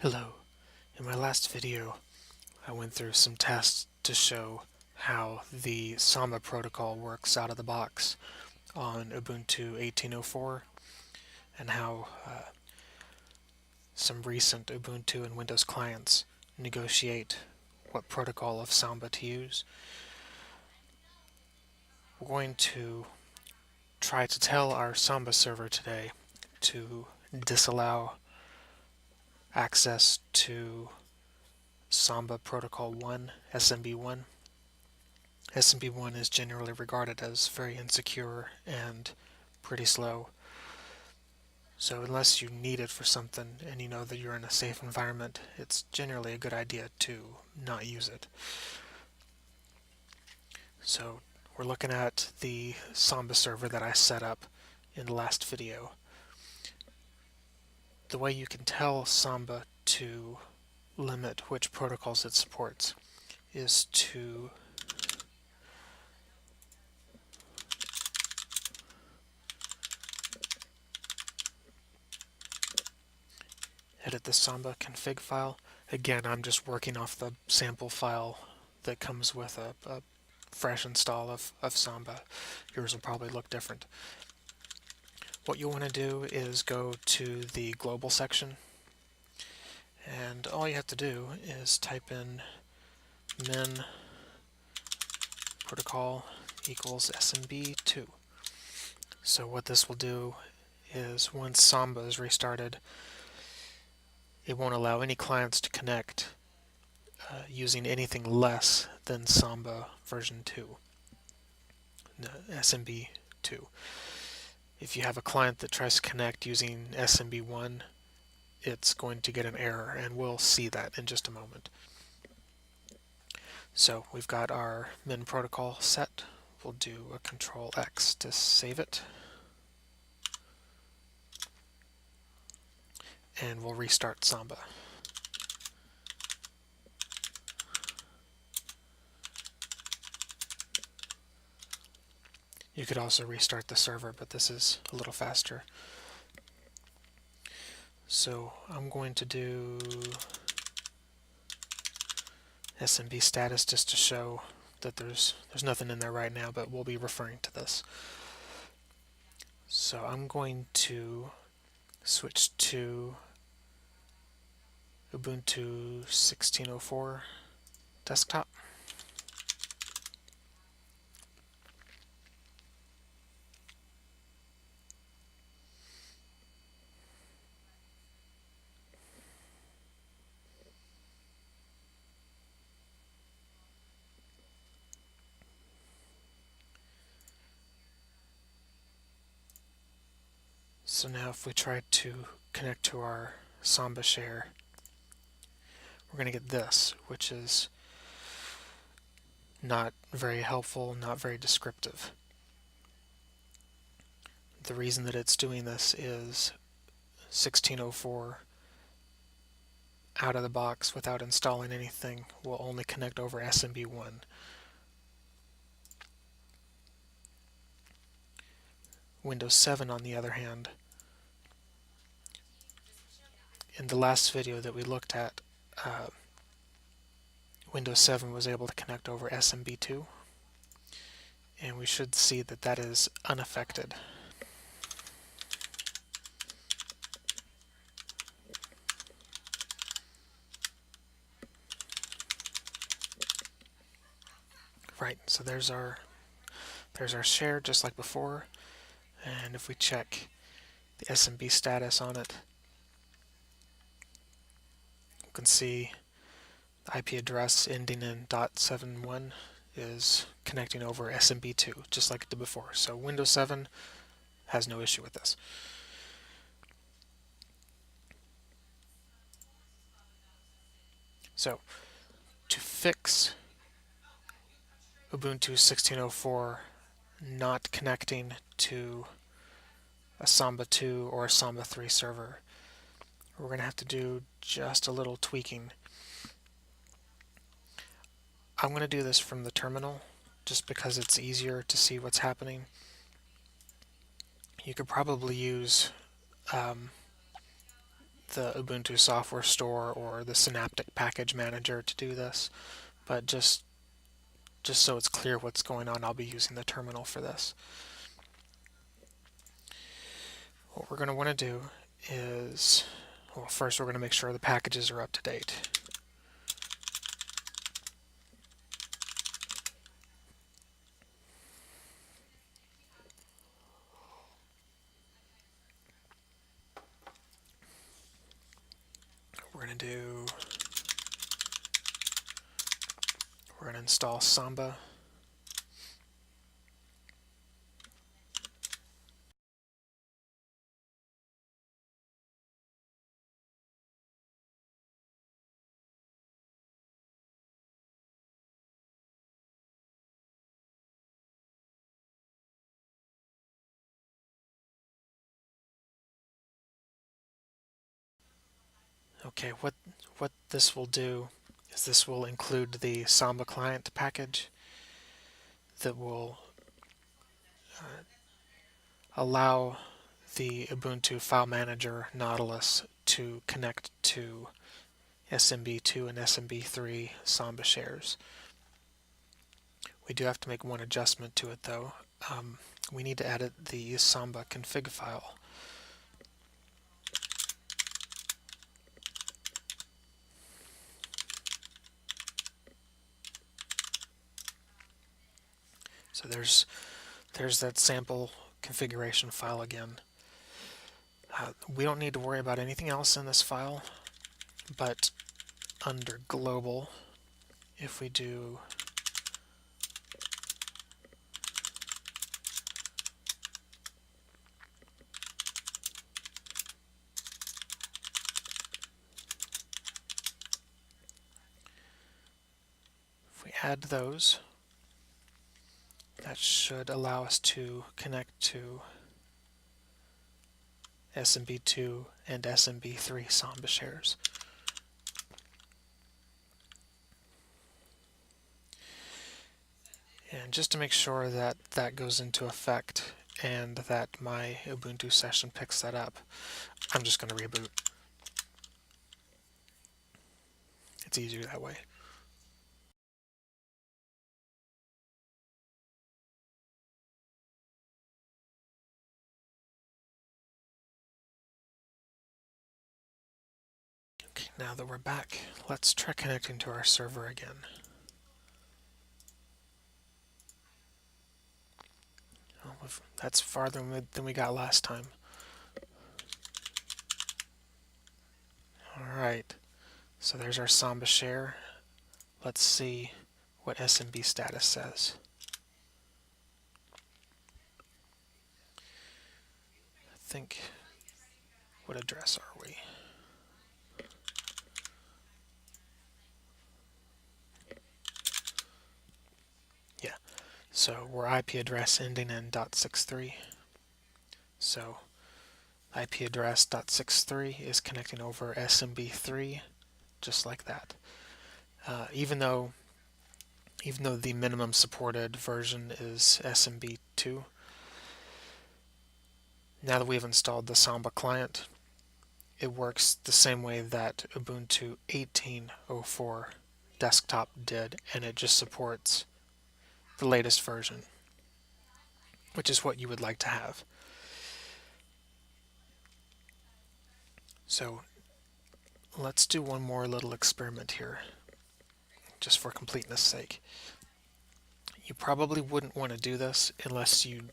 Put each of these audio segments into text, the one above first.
Hello. In my last video, I went through some tests to show how the Samba protocol works out of the box on Ubuntu 18.04 and how some recent Ubuntu and Windows clients negotiate what protocol of Samba to use. We're going to try to tell our Samba server today to disallow access to Samba Protocol 1, SMB1. SMB1 is generally regarded as very insecure and pretty slow. So unless you need it for something and you know that you're in a safe environment, it's generally a good idea to not use it. So we're looking at the Samba server that I set up in the last video. The way you can tell Samba to limit which protocols it supports is to edit the Samba config file. Again, I'm just working off the sample file that comes with a fresh install of Samba. Yours will probably look different. What you'll want to do is go to the global section, and all you have to do is type in min protocol equals SMB2. So what this will do is once Samba is restarted, it won't allow any clients to connect using anything less than Samba version 2, SMB2. If you have a client that tries to connect using SMB1, it's going to get an error, and we'll see that in just a moment. So we've got our min protocol set. We'll do a Control X to save it. And we'll restart Samba. You could also restart the server, but this is a little faster. So I'm going to do SMB status just to show that there's nothing in there right now, but we'll be referring to this. So I'm going to switch to Ubuntu 16.04 desktop. So now if we try to connect to our Samba share, we're going to get this, which is not very helpful, not very descriptive. The reason that it's doing this is 16.04 out of the box without installing anything will only connect over SMB1. Windows 7, on the other hand, in the last video that we looked at, Windows 7 was able to connect over SMB2, and we should see that that is unaffected. Right, so there's our share just like before, and if we check the SMB status on it, you can see the IP address ending in .71 is connecting over SMB2 just like it did before. So Windows 7 has no issue with this. So to fix Ubuntu 16.04 not connecting to a Samba 2 or a Samba 3 server, we're going to have to do just a little tweaking. I'm going to do this from the terminal just because it's easier to see what's happening. You could probably use the Ubuntu Software Store or the Synaptic Package Manager to do this, but just so it's clear what's going on, I'll be using the terminal for this. What we're going to want to do is, well, first we're going to make sure the packages are up to date. We're going to install Samba. Okay, what this will do is this will include the Samba client package that will allow the Ubuntu File Manager Nautilus to connect to SMB2 and SMB3 Samba shares. We do have to make one adjustment to it though. We need to edit the Samba config file. So there's that sample configuration file again. We don't need to worry about anything else in this file, but under global, if we do if we add those, that should allow us to connect to SMB2 and SMB3 Samba shares. And just to make sure that that goes into effect and that my Ubuntu session picks that up, I'm just going to reboot. It's easier that way. Okay, now that we're back, let's try connecting to our server again. Oh, that's farther than we got last time. Alright, so there's our Samba share. Let's see what SMB status says. I think, what address are we? Yeah, so we're IP address ending in .63. So IP address .63 is connecting over SMB3, just like that. Even though the minimum supported version is SMB2, now that we've installed the Samba client, it works the same way that Ubuntu 18.04 desktop did, and it just supports the latest version, which is what you would like to have. So let's do one more little experiment here, just for completeness sake. You probably wouldn't want to do this unless you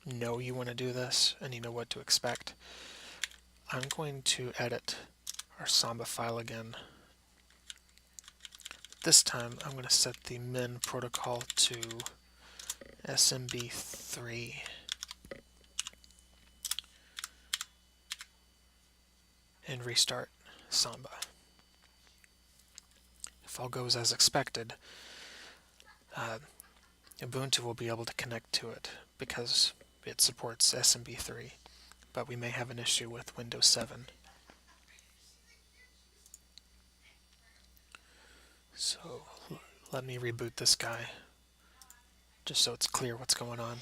know you want to do this and you know what to expect. I'm going to edit our Samba file again. This time I'm going to set the min protocol to SMB3 and restart Samba. If all goes as expected, Ubuntu will be able to connect to it because it supports SMB3, but we may have an issue with Windows 7. So let me reboot this guy just so it's clear what's going on.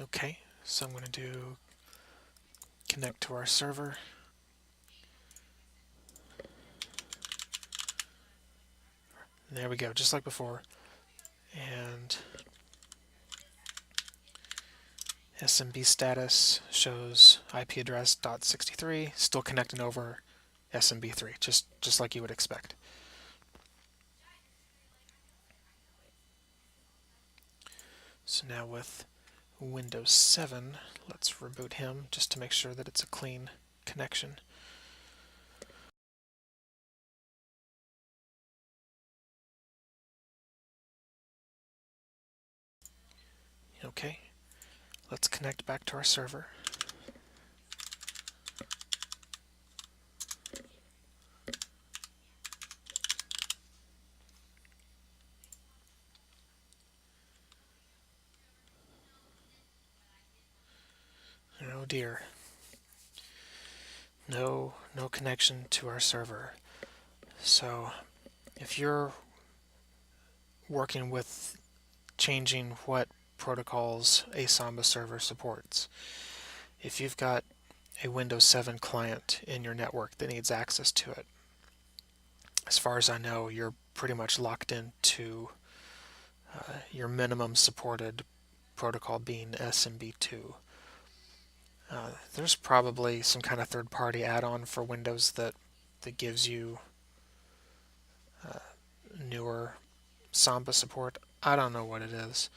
Okay, so I'm going to do connect to our server. There we go, just like before. And SMB status shows IP address .63, still connecting over SMB3, just like you would expect. So now with Windows 7, let's reboot him just to make sure that it's a clean connection. Okay, let's connect back to our server. Oh dear. No connection to our server. So if you're working with changing what protocols a Samba server supports, if you've got a Windows 7 client in your network that needs access to it, as far as I know, you're pretty much locked into your minimum supported protocol being SMB2. There's probably some kind of third-party add-on for Windows that gives you newer Samba support. I don't know what it is.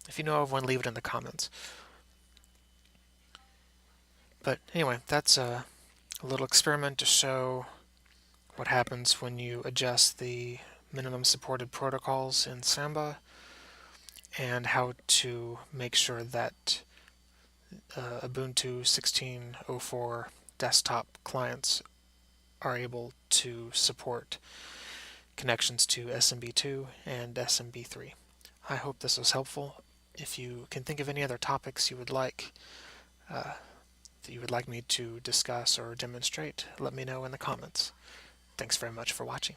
If you know of one, leave it in the comments. But anyway, that's a little experiment to show what happens when you adjust the minimum supported protocols in Samba and how to make sure that Ubuntu 16.04 desktop clients are able to support connections to SMB2 and SMB3. I hope this was helpful. If you can think of any other topics you would like me to discuss or demonstrate, let me know in the comments. Thanks very much for watching.